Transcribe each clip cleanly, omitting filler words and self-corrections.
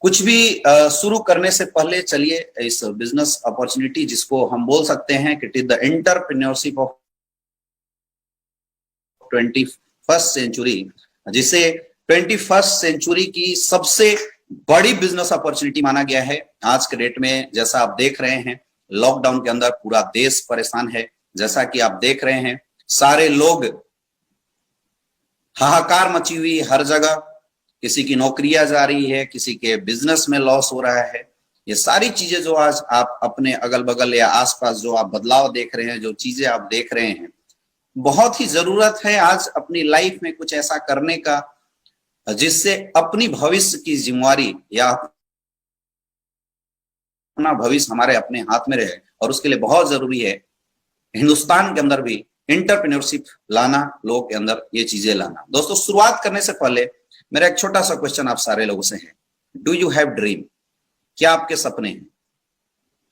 कुछ भी शुरू करने से पहले चलिए इस बिजनेस अपॉर्चुनिटी जिसको हम बोल सकते हैं कि it is the entrepreneurship of 21st century, जिसे 21st सेंचुरी की सबसे बड़ी बिजनेस अपॉर्चुनिटी माना गया है आज के डेट में। जैसा आप देख रहे हैं लॉकडाउन के अंदर पूरा देश परेशान है, जैसा कि आप देख रहे हैं सारे लोग, हाहाकार मची हुई हर जगह, किसी की नौकरियां जा रही है, किसी के बिजनेस में लॉस हो रहा है। ये सारी चीजें जो आज आप अपने अगल बगल या आसपास जो आप बदलाव देख रहे हैं, जो चीजें आप देख रहे हैं, बहुत ही जरूरत है आज अपनी लाइफ में कुछ ऐसा करने का जिससे अपनी भविष्य की जिम्मेवारी या अपना भविष्य हमारे अपने हाथ में रहे। और उसके लिए बहुत जरूरी है हिंदुस्तान के अंदर भी एंटरप्रेन्योरशिप लाना, लोग के अंदर ये चीजें लाना। दोस्तों शुरुआत करने से पहले मेरा एक छोटा सा क्वेश्चन आप सारे लोगों से है, डू यू हैव ड्रीम? क्या आपके सपने हैं?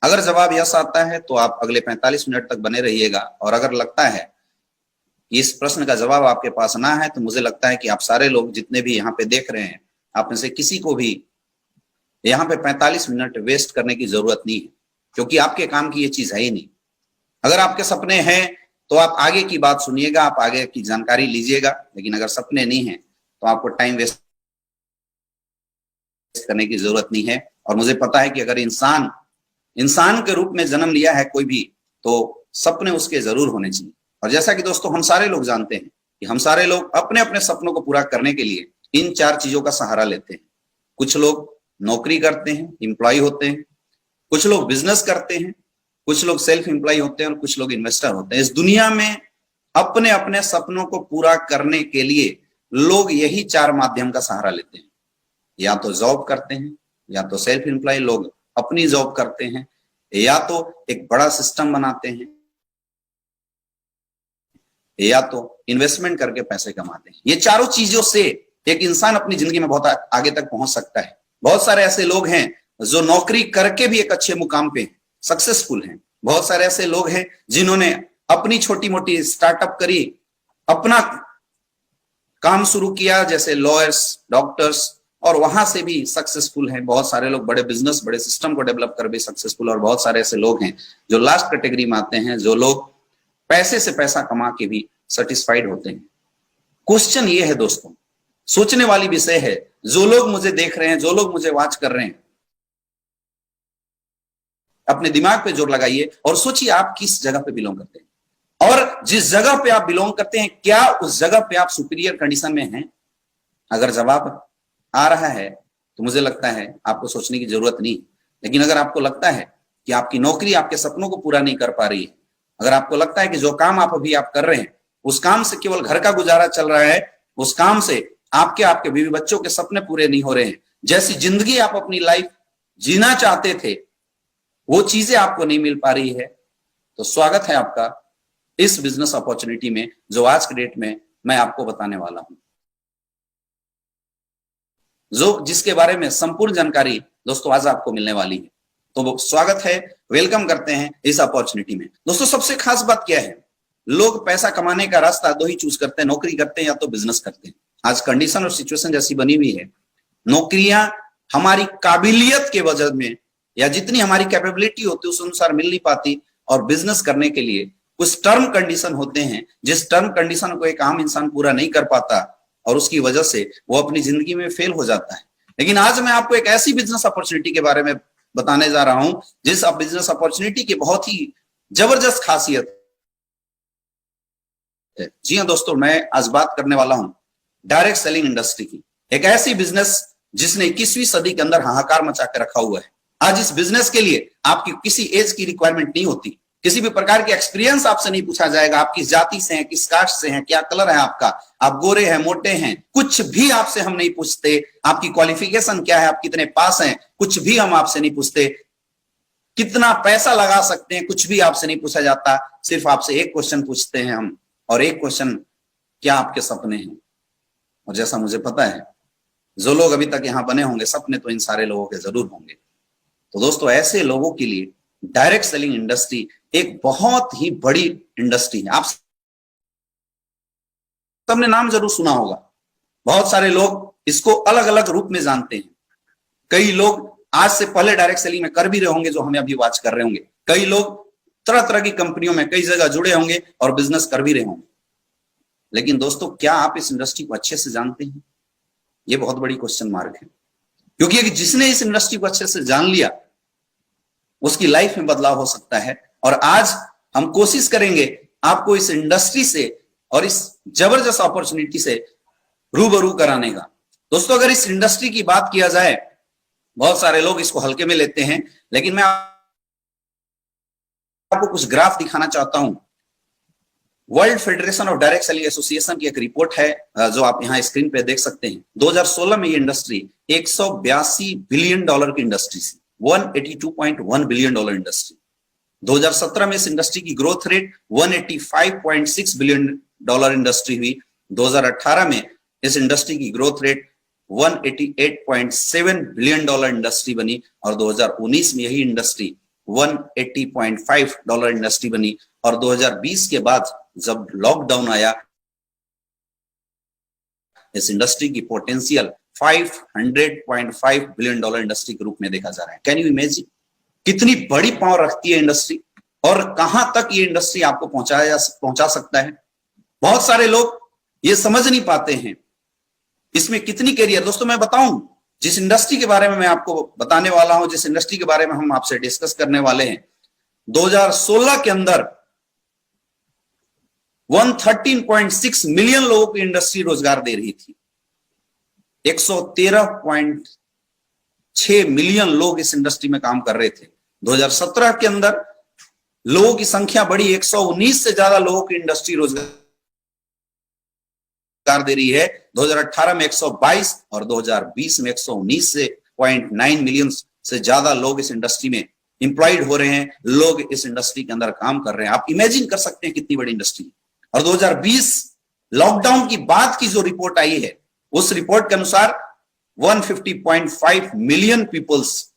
अगर जवाब यस आता है तो आप अगले 45 मिनट तक बने रहिएगा, और अगर लगता है इस प्रश्न का जवाब आपके पास ना है तो मुझे लगता है कि आप सारे लोग जितने भी यहाँ पे देख रहे हैं, आप में से किसी को भी यहाँ पे 45 मिनट वेस्ट करने की जरूरत नहीं है, क्योंकि आपके काम की ये चीज है ही नहीं। अगर आपके सपने हैं तो आप आगे की बात सुनिएगा, आप आगे की जानकारी लीजिएगा, लेकिन अगर सपने नहीं है तो आपको टाइम वेस्ट करने की जरूरत नहीं है। और मुझे पता है कि अगर इंसान के रूप में जन्म लिया है कोई भी, तो सपने उसके जरूर होने चाहिए। और जैसा कि दोस्तों हम सारे लोग जानते हैं कि हम सारे लोग अपने अपने सपनों को पूरा करने के लिए इन 4 चीजों का सहारा लेते हैं। कुछ लोग नौकरी करते हैं, एम्प्लॉय होते हैं, कुछ लोग बिजनेस करते हैं, कुछ लोग सेल्फ एम्प्लॉय होते हैं, और कुछ लोग इन्वेस्टर होते हैं। इस दुनिया में अपने अपने सपनों को पूरा करने के लिए लोग यही 4 माध्यम का सहारा लेते हैं। या तो जॉब करते हैं, या तो सेल्फ एम्प्लॉय लोग अपनी जॉब करते हैं, या तो एक बड़ा सिस्टम बनाते हैं, या तो इन्वेस्टमेंट करके पैसे कमाते हैं। ये चारों चीजों से एक इंसान अपनी जिंदगी में बहुत आगे तक पहुंच सकता है। बहुत सारे ऐसे लोग हैं जो नौकरी करके भी एक अच्छे मुकाम पे सक्सेसफुल हैं। बहुत सारे ऐसे लोग हैं जिन्होंने अपनी छोटी मोटी स्टार्टअप करी, अपना काम शुरू किया, जैसे लॉयर्स, डॉक्टर्स, और वहां से भी सक्सेसफुल हैं। बहुत सारे लोग बड़े बिजनेस, बड़े सिस्टम को डेवलप कर भी सक्सेसफुल। और बहुत सारे ऐसे लोग हैं जो लास्ट कैटेगरी में आते हैं, जो लोग पैसे से पैसा कमा के भी सेटिस्फाइड होते हैं। क्वेश्चन ये है दोस्तों, सोचने वाली विषय है, जो लोग मुझे देख रहे हैं, जो लोग मुझे वॉच कर रहे हैं, अपने दिमाग पे जोर लगाइए और सोचिए आप किस जगह पे बिलोंग करते हैं। और जिस जगह पे आप बिलोंग करते हैं, क्या उस जगह पे आप सुपीरियर कंडीशन में हैं? अगर जवाब आ रहा है तो मुझे लगता है आपको सोचने की जरूरत नहीं। लेकिन अगर आपको लगता है कि आपकी नौकरी आपके सपनों को पूरा नहीं कर पा रही है, अगर आपको लगता है कि जो काम आप अभी कर रहे हैं उस काम से केवल घर का गुजारा चल रहा है, उस काम से आपके बीवी बच्चों के सपने पूरे नहीं हो रहे हैं, जैसी जिंदगी आप अपनी लाइफ जीना चाहते थे वो चीजें आपको नहीं मिल पा रही है, तो स्वागत है आपका इस बिजनेस अपॉर्चुनिटी में जो आज के डेट में मैं आपको बताने वाला हूं, जिसके बारे में संपूर्ण जानकारी दोस्तों आज आपको मिलने वाली है। तो स्वागत है, वेलकम करते हैं इस अपॉर्चुनिटी में। दोस्तों सबसे खास बात क्या है, लोग पैसा कमाने का रास्ता 2 ही चूज करते हैं, नौकरी करते हैं या तो बिजनेस करते हैं। आज कंडीशन और सिचुएशन जैसी बनी हुई है, नौकरियां हमारी काबिलियत के वजह में या जितनी हमारी कैपेबिलिटी होती है उस अनुसार मिल नहीं पाती, और बिजनेस करने के लिए कुछ टर्म कंडीशन होते हैं, जिस टर्म कंडीशन को एक आम इंसान पूरा नहीं कर पाता और उसकी वजह से वो अपनी जिंदगी में फेल हो जाता है। लेकिन आज मैं आपको एक ऐसी बिजनेस अपॉर्चुनिटी के बारे में बताने जा रहा हूं जिस बिजनेस अपॉर्चुनिटी की बहुत ही जबरदस्त खासियत है। जी हां दोस्तों, मैं आज बात करने वाला हूं डायरेक्ट सेलिंग इंडस्ट्री की, एक ऐसी बिजनेस जिसने 21वीं सदी के अंदर हाहाकार मचा के रखा हुआ है। आज इस बिजनेस के लिए आपकी किसी एज की रिक्वायरमेंट नहीं होती, किसी भी प्रकार की एक्सपीरियंस आपसे नहीं पूछा जाएगा, आप किस जाति से हैं, किस कास्ट से हैं, क्या कलर है आपका, आप गोरे हैं, मोटे हैं, कुछ भी आपसे हम नहीं पूछते। आपकी क्वालिफिकेशन क्या है, आप कितने पास हैं, कुछ भी हम आपसे नहीं पूछते। कितना पैसा लगा सकते हैं, कुछ भी आपसे नहीं पूछा जाता। सिर्फ आपसे एक क्वेश्चन पूछते हैं हम, और एक क्वेश्चन, क्या आपके सपने हैं? और जैसा मुझे पता है जो लोग अभी तक यहां बने होंगे, सपने तो इन सारे लोगों के जरूर होंगे। तो दोस्तों ऐसे लोगों के लिए डायरेक्ट सेलिंग इंडस्ट्री एक बहुत ही बड़ी इंडस्ट्री है। आप सबने नाम जरूर सुना होगा, बहुत सारे लोग इसको अलग अलग रूप में जानते हैं। कई लोग आज से पहले डायरेक्ट सेलिंग में कर भी रहे होंगे जो हमें अभी वॉच कर रहे होंगे। कई लोग तरह तरह की कंपनियों में कई जगह जुड़े होंगे और बिजनेस कर भी रहे होंगे। लेकिन दोस्तों, क्या आप इस इंडस्ट्री को अच्छे से जानते हैं? ये बहुत बड़ी क्वेश्चन मार्क है, क्योंकि जिसने इस इंडस्ट्री को अच्छे से जान लिया उसकी लाइफ में बदलाव हो सकता है। और आज हम कोशिश करेंगे आपको इस इंडस्ट्री से और इस जबरदस्त अपॉर्चुनिटी से रूबरू कराने का। दोस्तों, अगर इस इंडस्ट्री की बात किया जाए, बहुत सारे लोग इसको हल्के में लेते हैं, लेकिन मैं आपको कुछ ग्राफ दिखाना चाहता हूं। World federation of direct selling association की एक रिपोर्ट है जो आप यहां स्क्रीन पे देख सकते हैं। 2016 में ये इंडस्ट्री 182 बिलियन डॉलर की इंडस्ट्री थी, 182.1 बिलियन डॉलर इंडस्ट्री। 2017 में इस इंडस्ट्री की growth rate 185.6 billion dollar industry हुई। 2018 में इस इंडस्ट्री की growth rate 188.7 billion dollar industry बनी और 2019 में यही इंडस्ट्री 180.5 डॉलर इंडस्ट्री बनी। और 2020 के बाद जब लॉकडाउन आया, इस इंडस्ट्री की पोटेंशियल 500.5 बिलियन डॉलर इंडस्ट्री के रूप में देखा जा रहा है। कैन यू इमेजिन कितनी बड़ी पावर रखती है इंडस्ट्री और कहां तक ये इंडस्ट्री आपको पहुंचा सकता है। बहुत सारे लोग ये समझ नहीं पाते हैं इसमें कितनी कैरियर। दोस्तों, मैं बताऊं, जिस इंडस्ट्री के बारे में मैं आपको बताने वाला हूं, जिस इंडस्ट्री के बारे में हम आपसे डिस्कस करने वाले हैं, 2016 के अंदर 113.6 मिलियन लोगों की इंडस्ट्री रोजगार दे रही थी। 113.6 मिलियन लोग इस इंडस्ट्री में काम कर रहे थे। 2017 के अंदर लोगों की संख्या बढ़ी, 119 से ज्यादा लोगों की इंडस्ट्री रोजगार दे रही है। 2018 में 122 और 2020 में 119 से 0.9 मिलियन से ज्यादा लोग इस इंडस्ट्री में इंप्लॉयड हो रहे हैं। लोग इस इंडस्ट्री के अंदर काम कर रहे हैं। आप इमेजिन कर सकते हैं कितनी बड़ी इंडस्ट्री। और 2020 लॉकडाउन की बाद की जो रिपोर्ट आई है, उस रिपोर्ट के अनुसार 150.5 million peoples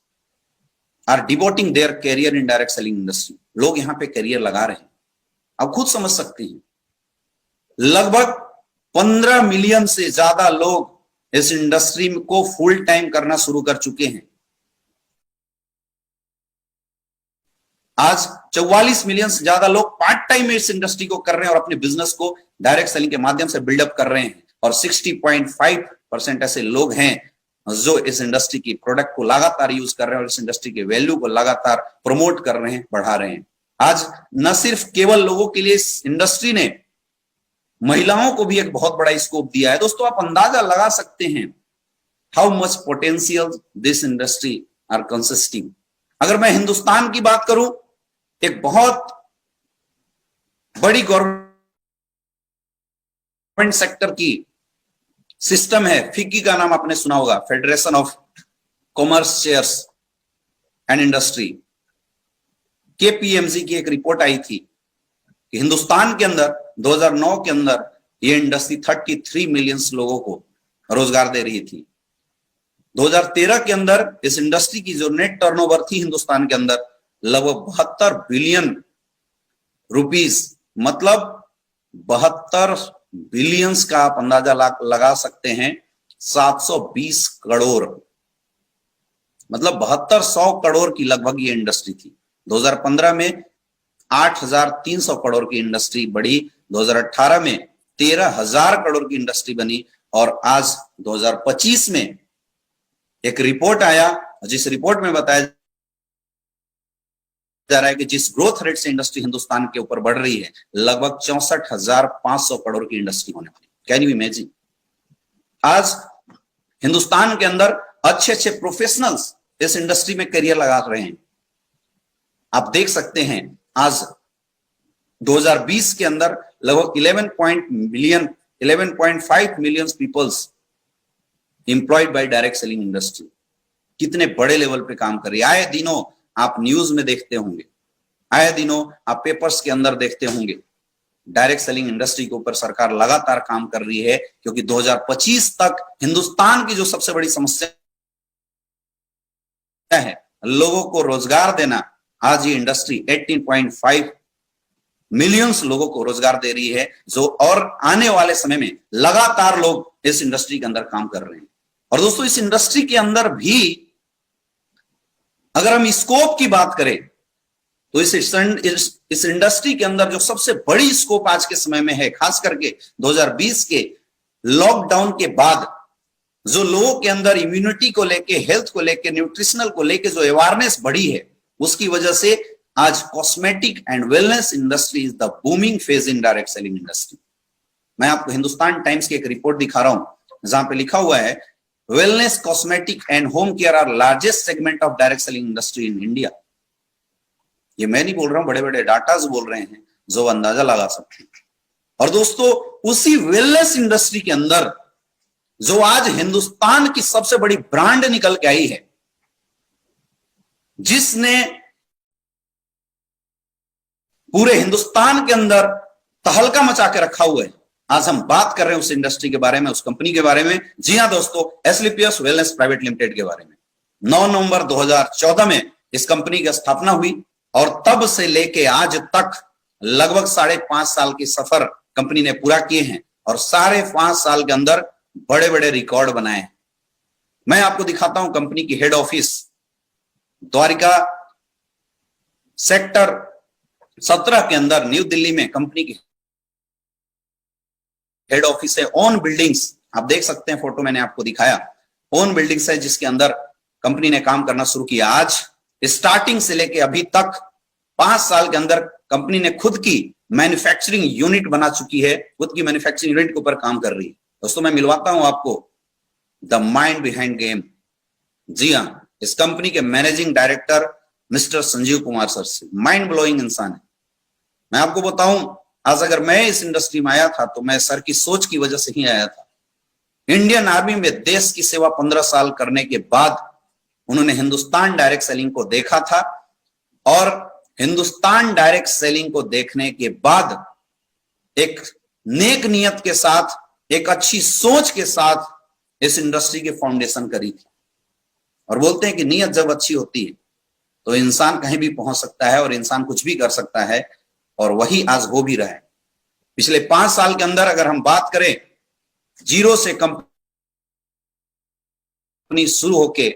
are devoting their career in direct selling industry. लोग यहां पे कैरियर लगा रहे हैं। आप खुद समझ सकते हैं, लगभग 15 मिलियन से ज्यादा लोग इस इंडस्ट्री को फुल टाइम करना शुरू कर चुके हैं। आज 44 मिलियन से ज्यादा लोग पार्ट टाइम में इस इंडस्ट्री को कर रहे हैं और अपने बिजनेस को डायरेक्ट सेलिंग के माध्यम से बिल्डअप कर रहे हैं। और 60.5% ऐसे लोग हैं जो इस इंडस्ट्री की प्रोडक्ट को लगातार यूज कर रहे हैं और इस इंडस्ट्री के वैल्यू को लगातार प्रमोट कर रहे हैं, बढ़ा रहे हैं। आज न सिर्फ केवल लोगों के लिए इस इंडस्ट्री ने महिलाओं को भी एक बहुत बड़ा स्कोप दिया है। दोस्तों, आप अंदाजा लगा सकते हैं how much potential this industry are consisting. अगर मैं हिंदुस्तान की बात करूं, एक बहुत बड़ी गवर्नमेंट सेक्टर की सिस्टम है, फिक्की का नाम आपने सुना होगा, federation of commerce chairs and industry. KPMG की एक रिपोर्ट आई थी कि हिंदुस्तान के अंदर 2009 के अंदर ये इंडस्ट्री 33 मिलियन लोगों को रोजगार दे रही थी। 2013 के अंदर इस इंडस्ट्री की जो नेट टर्नओवर थी हिंदुस्तान के अंदर लगभग 72 बिलियन रुपीस, मतलब 72 बिलियंस का आप अंदाजा लगा सकते हैं। 720 करोड़, मतलब 7200 करोड़ की लगभग ये इंडस्ट्री थी। 2015 में 8300 करोड़ की इंडस्ट्री बढ़ी, 2018 में 13000 करोड़ की इंडस्ट्री बनी और आज 2025 में एक रिपोर्ट आया जिस रिपोर्ट में बताया जा रहा है कि जिस ग्रोथ रेट से इंडस्ट्री हिंदुस्तान के ऊपर बढ़ रही है, लगभग 64,500 करोड़ की इंडस्ट्री होने वाली। Can you imagine? आज हिंदुस्तान के अंदर अच्छे अच्छे प्रोफेशनल्स इस इंडस्ट्री में करियर लगा रहे हैं। आप देख सकते हैं आज 2020 के अंदर लगभग 11.5 million peoples employed by direct selling industry. कितने बड़े लेवल पे काम कर रही है। आए दिनों आप न्यूज में देखते होंगे, आए दिनों आप पेपर्स के अंदर देखते होंगे, डायरेक्ट सेलिंग इंडस्ट्री के ऊपर सरकार लगातार काम कर रही है, क्योंकि 2025 तक हिंदुस्तान की जो सबसे बड़ी समस्या है लोगों को रोजगार देना, आज ये इंडस्ट्री 18.5 मिलियंस लोगों को रोजगार दे रही है, जो और आने वाले समय में लगातार लोग इस इंडस्ट्री के अंदर काम कर रहे हैं। और दोस्तों, इस इंडस्ट्री के अंदर भी अगर हम स्कोप की बात करें तो इस इंडस्ट्री के अंदर जो सबसे बड़ी स्कोप आज के समय में है, खास करके 2020 के लॉकडाउन के बाद जो लोगों के अंदर इम्यूनिटी को लेके, हेल्थ को लेके, न्यूट्रिशनल को लेके जो अवेयरनेस बढ़ी है, उसकी वजह से आज cosmetic and wellness industry is the booming phase in direct selling industry. मैं आपको हिंदुस्तान टाइम्स की एक रिपोर्ट दिखा रहा हूं जहां पे लिखा हुआ है wellness, cosmetic and home care are largest segment of direct selling industry in India. ये मैं नहीं बोल रहा हूं, बड़े बड़े डाटाज बोल रहे हैं जो अंदाजा लगा सकते हैं। और दोस्तों, उसी वेलनेस इंडस्ट्री के अंदर जो आज हिंदुस्तान की सबसे बड़ी ब्रांड निकल के आई है, जिसने पूरे हिंदुस्तान के अंदर तहलका मचा के रखा हुआ है, आज हम बात कर रहे हैं उस इंडस्ट्री के बारे में, उस कंपनी के बारे में। जी हां दोस्तों, एस्क्लेपियस वेलनेस प्राइवेट लिमिटेड के बारे में। 9 नवंबर 2014 में इस कंपनी की स्थापना हुई और तब से लेके आज तक लगभग 5.5 साल की सफर कंपनी ने पूरा किए हैं और 5.5 साल के अंदर बड़े बड़े रिकॉर्ड बनाए हैं। मैं आपको दिखाता हूं कंपनी की हेड ऑफिस, द्वारिका सेक्टर 17 के अंदर न्यू दिल्ली में कंपनी की हेड ऑफिस है। ओन बिल्डिंग्स आप देख सकते हैं, फोटो मैंने आपको दिखाया, ओन बिल्डिंग्स है जिसके अंदर कंपनी ने काम करना शुरू किया। आज स्टार्टिंग से लेके अभी तक 5 साल के अंदर कंपनी ने खुद की मैन्युफैक्चरिंग यूनिट बना चुकी है, खुद की मैन्युफैक्चरिंग यूनिट के ऊपर काम कर रही है। दोस्तों, मैं मिलवाता हूं आपको द माइंड बिहाइंड गेम। जी हां, इस कंपनी के managing director mister Sanjeev Kumar sir से। माइंड ब्लोइंग इंसान है। मैं आपको बताऊं, आज अगर मैं इस इंडस्ट्री में आया था तो मैं सर की सोच की वजह से ही आया था। इंडियन आर्मी में देश की सेवा 15 साल करने के बाद उन्होंने हिंदुस्तान डायरेक्ट सेलिंग को देखा था और हिंदुस्तान डायरेक्ट सेलिंग को देखने के बाद एक नेक नियत के साथ, एक अच्छी सोच के साथ इस इंडस्ट्री की फाउंडेशन करी थी। और बोलते हैं कि नियत जब अच्छी होती है तो इंसान कहीं भी पहुंच सकता है और इंसान कुछ भी कर सकता है, और वही आज हो भी रहा है। पिछले 5 साल के अंदर अगर हम बात करें, जीरो से कंपनी शुरू होके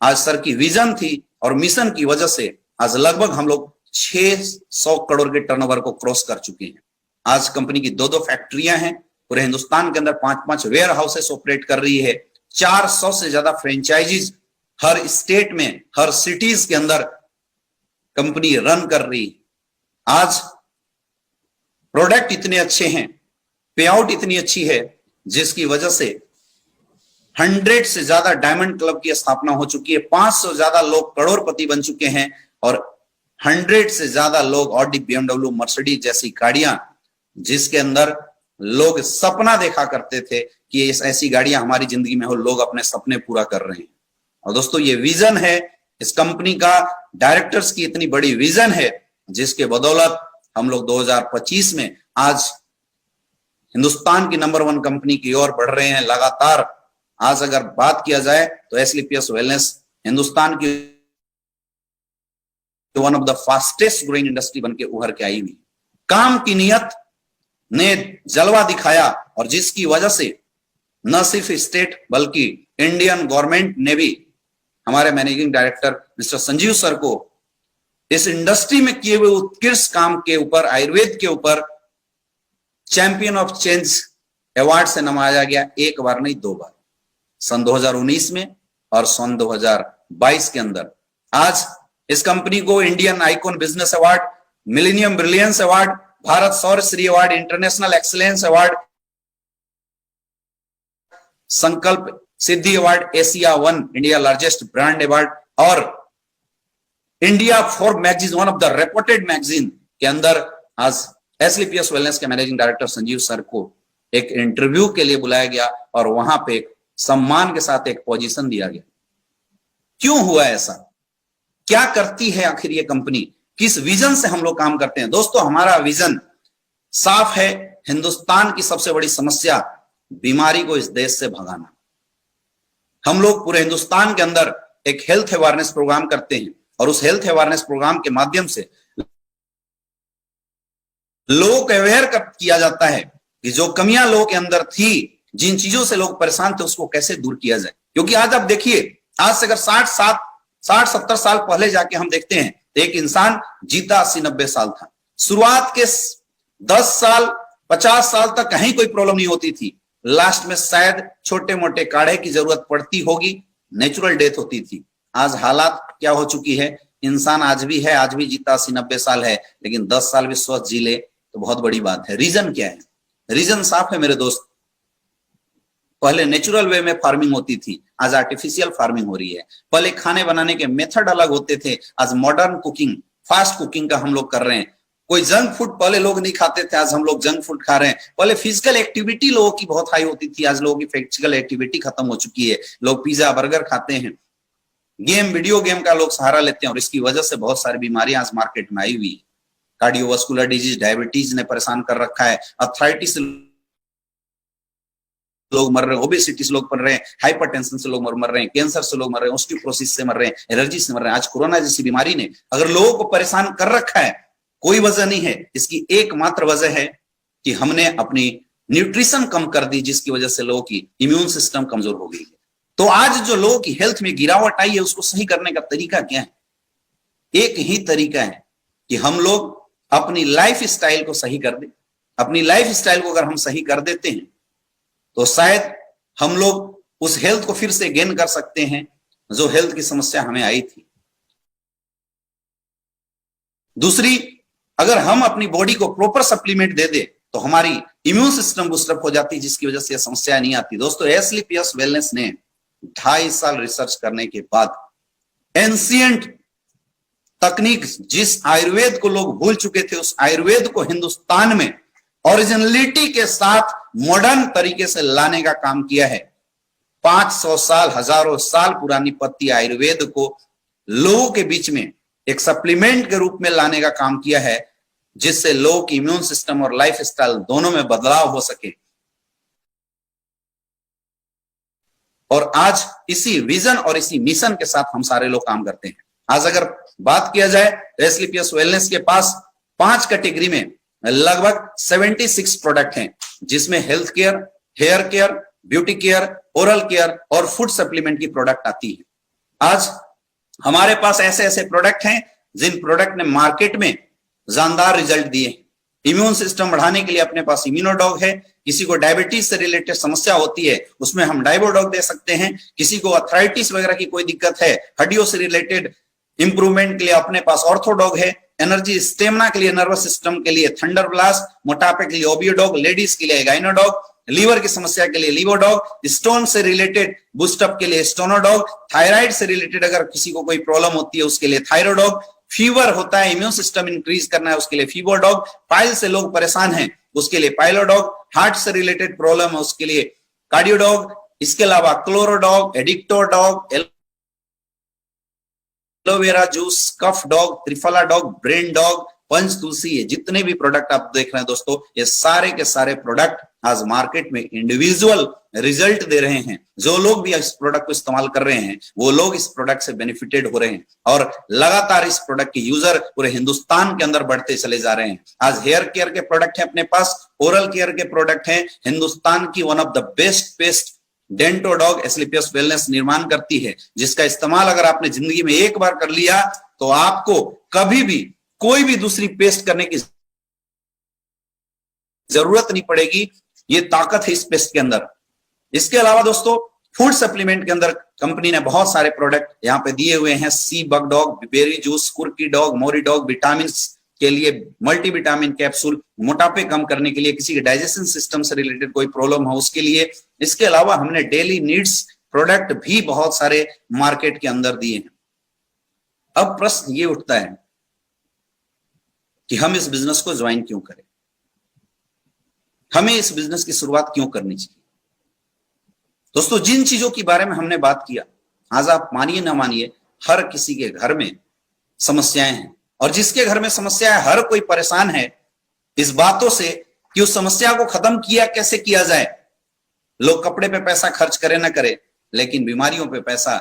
आज सर की विजन थी और मिशन की वजह से आज लगभग हम लोग 600 करोड़ के टर्नओवर को क्रॉस कर चुके हैं। आज कंपनी की 2 फैक्ट्रियां हैं, पूरे हिंदुस्तान के अंदर 5 वेयर हाउसेस ऑपरेट कर रही है, 400 से ज्यादा फ्रेंचाइजीज हर स्टेट में, हर सिटीज के अंदर कंपनी रन कर रही है। आज प्रोडक्ट इतने अच्छे हैं, पे आउट इतनी अच्छी है, जिसकी वजह से 100 से ज्यादा डायमंड क्लब की स्थापना हो चुकी है, 500 से ज्यादा लोग करोड़पति बन चुके हैं और 100 से ज्यादा लोग ऑडी, BMW, मर्सिडीज जैसी गाड़ियां, जिसके अंदर लोग सपना देखा करते थे कि ऐसी गाड़ियां हमारी जिंदगी में हो, लोग अपने सपने पूरा कर रहे हैं। और दोस्तों, ये विजन है इस कंपनी का, डायरेक्टर्स की इतनी बड़ी विजन है जिसके बदौलत हम लोग 2025 में आज हिंदुस्तान की नंबर 1 कंपनी की ओर बढ़ रहे हैं लगातार। आज अगर बात किया जाए तो एस्क्लेपियस वेलनेस हिंदुस्तान की one of the fastest growing industry बनके उभर के आई हुई। काम की नियत ने जलवा दिखाया और जिसकी वजह से न सिर्फ स्टेट बल्कि इंडियन गवर्नमेंट ने भी हमारे managing director mister Sanjeev sir को इस इंडस्ट्री में किए हुए उत्कृष्ट काम के ऊपर, आयुर्वेद के ऊपर चैंपियन ऑफ चेंज अवार्ड से नवाजा गया। 1 बार नहीं 2 बार, सन 2019 में और सन 2022 के अंदर। आज इस कंपनी को Indian icon business award, millennium brilliance award, Bharat Saur Shri award, international excellence award, Sankalp Siddhi award, Asia 1 India largest brand award और India for magazine, one of the reputed magazine के अंदर आज एस्क्लेपियस वेलनेस के मैनेजिंग डायरेक्टर संजीव सर को एक interview के लिए बुलाया गया और वहां पे एक सम्मान के साथ एक पोजीशन दिया गया। क्यों हुआ ऐसा? क्या करती है आखिर ये कंपनी? किस विजन से हम लोग काम करते हैं? दोस्तों, हमारा विजन साफ है, हिंदुस्तान की सबसे बड़ी समस्या बीमारी को इस देश से भगाना। हम लोग पूरे हिंदुस्तान के अंदर एक हेल्थ अवेयरनेस प्रोग्राम करते हैं और उस हेल्थ अवेयरनेस प्रोग्राम के माध्यम से लोगों को अवेयर किया जाता है कि जो कमियां लोगों के अंदर थी, जिन चीजों से लोग परेशान थे, उसको कैसे दूर किया जाए। क्योंकि आज आप देखिए, आज से अगर 60 60-70 साल पहले जाके हम देखते हैं एक इंसान जीता 80-90 साल था। शुरुआत के 10 साल 50 साल तक कहीं कोई प्रॉब्लम नहीं होती थी, लास्ट में शायद छोटे मोटे काढ़े की जरूरत पड़ती होगी, नेचुरल डेथ होती थी। आज हालात क्या हो चुकी है, इंसान आज भी है, आज भी जीता 80-90 साल है, लेकिन 10 साल भी स्वस्थ जी ले तो बहुत बड़ी बात है। रीजन क्या है? रीजन साफ है मेरे दोस्त, पहले नेचुरल वे में फार्मिंग होती थी, आज आर्टिफिशियल फार्मिंग हो रही है। पहले खाने बनाने के मेथड अलग होते थे, आज मॉडर्न कुकिंग, फास्ट कुकिंग का हम लोग कर रहे हैं। कोई जंक फूड पहले लोग नहीं खाते थे, आज हम लोग जंक फूड खा रहे हैं। पहले फिजिकल एक्टिविटी लोगों की बहुत हाई होती थी, आज लोगों की फिजिकल एक्टिविटी खत्म हो चुकी है। लोग पिज्जा बर्गर खाते हैं, गेम वीडियो गेम का लोग सहारा लेते हैं, और इसकी वजह से बहुत सारी बीमारियां आज मार्केट में आई हुई है। कार्डियोवास्कुलर डिजीज, डायबिटीज ने परेशान कर रखा है, अर्थराइटिस लोग मर रहे हैं, ओबेसिटी से लोग मर रहे हैं, हाइपरटेंशन से लोग मर रहे हैं, कैंसर से लोग मर रहे हैं, ऑस्टियोपोरोसिस से मर रहे हैं, एलर्जी से मर रहे हैं। आज कोरोना जैसी बीमारी ने अगर लोगों को परेशान कर रखा है, कोई वजह नहीं है, इसकी एकमात्र वजह है कि हमने अपनी न्यूट्रिशन कम कर दी, जिसकी वजह से लोगों की इम्यून सिस्टम कमजोर हो गई है। तो आज जो लोगों की हेल्थ में गिरावट आई है, उसको सही करने का तरीका क्या है? एक ही तरीका है कि हम लोग अपनी लाइफ स्टाइल को सही कर दें। अपनी लाइफ स्टाइल को अगर हम सही कर देते हैं तो शायद हम लोग उस हेल्थ को फिर से गेन कर सकते हैं जो हेल्थ की समस्या हमें आई थी। दूसरी, अगर हम अपनी बॉडी को प्रॉपर सप्लीमेंट दे दे तो हमारी इम्यून सिस्टम बूस्टअप हो जाती है, जिसकी वजह से यह समस्या नहीं आती। दोस्तों, एस्क्लेपियस वेलनेस ने 2.5 साल रिसर्च करने के बाद एंशिएंट तकनीक, जिस आयुर्वेद को लोग भूल चुके थे, उस आयुर्वेद को हिंदुस्तान में ओरिजिनलिटी के साथ मॉडर्न तरीके से लाने का काम किया है। 500 साल, हजारों साल पुरानी पत्ती आयुर्वेद को लोगों के बीच में एक सप्लीमेंट के रूप में लाने का काम किया है, जिससे लोगों की इम्यून सिस्टम और लाइफ स्टाइल दोनों में बदलाव हो सके। और आज इसी विजन और इसी मिशन के साथ हम सारे लोग काम करते हैं। आज अगर बात किया जाए तो एस्क्लेपियस वेलनेस के पास 5 कैटेगरी में लगभग 76 प्रोडक्ट हैं, जिसमें health care, hair care, beauty care, oral care और फूड सप्लीमेंट की प्रोडक्ट आती है। आज हमारे पास ऐसे ऐसे प्रोडक्ट हैं जिन प्रोडक्ट ने मार्केट में जानदार रिजल्ट दिए। इम्यून सिस्टम बढ़ाने के लिए अपने पास इम्यूनोडॉग है। किसी को डायबिटीज से रिलेटेड समस्या होती है, उसमें हम डाइबोडॉग दे सकते हैं। किसी को अर्थराइटिस वगैरह की कोई दिक्कत है, हड्डियों से रिलेटेड इंप्रूवमेंट के लिए अपने पास ऑर्थोडॉग है। एनर्जी स्टेमिना के लिए, नर्वस सिस्टम के लिए थंडर ब्लास्ट, मोटापे के लिए ओबियोडॉग, लेडीज के लिए गाइनोडॉग, लीवर की समस्या के लिए लीवोडॉग, स्टोन से रिलेटेड बूस्टअप के लिए स्टोनोडॉग, थायराइड से रिलेटेड अगर किसी को कोई प्रॉब्लम होती है उसके लिए थायरोडॉग, फीवर होता है, इम्यून सिस्टम इंक्रीज करना है उसके लिए फीवरडॉग, पाइल से लोग परेशान हैं उसके लिए पाइलोडॉग, हार्ट से रिलेटेड प्रॉब्लम है उसके लिए कार्डियोडॉग, इसके अलावा क्लोरोडॉग, एडिक्टोडॉग, एलोवेरा जूस, कफ डॉग, त्रिफला डॉग, ब्रेन डॉग, पंच तुलसी, ये जितने भी प्रोडक्ट आप देख रहे हैं दोस्तों, ये सारे के सारे प्रोडक्ट आज मार्केट में इंडिविजुअल रिजल्ट दे रहे हैं। जो लोग भी इस प्रोडक्ट को इस्तेमाल कर रहे हैं वो लोग इस प्रोडक्ट से बेनिफिटेड हो रहे हैं और लगातार इस प्रोडक्ट के यूजर पूरे हिंदुस्तान के अंदर बढ़ते चले जा रहे हैं। आज हेयर केयर के प्रोडक्ट है अपने पास, ओरल केयर के प्रोडक्ट हैं। हिंदुस्तान की one of the best paste Dentodog Asclepius wellness निर्माण करती है, जिसका इस्तेमाल अगर आपने जिंदगी में एक बार कर लिया तो आपको कभी भी कोई भी दूसरी पेस्ट करने की जरूरत नहीं पड़ेगी। ये ताकत है इस पेस्ट के अंदर। इसके अलावा दोस्तों, फूड सप्लीमेंट के अंदर कंपनी ने बहुत सारे प्रोडक्ट यहाँ पे दिए हुए हैं। सी बग डॉग, बेरी जूस, कुर्की डॉग, मोरी डॉग, विटामिन के लिए मल्टीविटामिन कैप्सूल, मोटापे कम करने के लिए, किसी के डाइजेशन सिस्टम से रिलेटेड कोई प्रॉब्लम हो उसके लिए। इसके अलावा हमने डेली नीड्स प्रोडक्ट भी बहुत सारे मार्केट के अंदर दिए हैं। अब प्रश्न ये उठता है कि हम इस बिजनेस को ज्वाइन क्यों करें, हमें इस बिजनेस की शुरुआत क्यों करनी चाहिए। दोस्तों, जिन चीजों के बारे में हमने बात किया, आज आप मानिए ना मानिए, हर किसी के घर में समस्याएं हैं, और जिसके घर में समस्या है हर कोई परेशान है इस बातों से कि उस समस्या को खत्म किया कैसे किया जाए। लोग कपड़े पे पैसा खर्च करे ना करे, लेकिन बीमारियों पे पैसा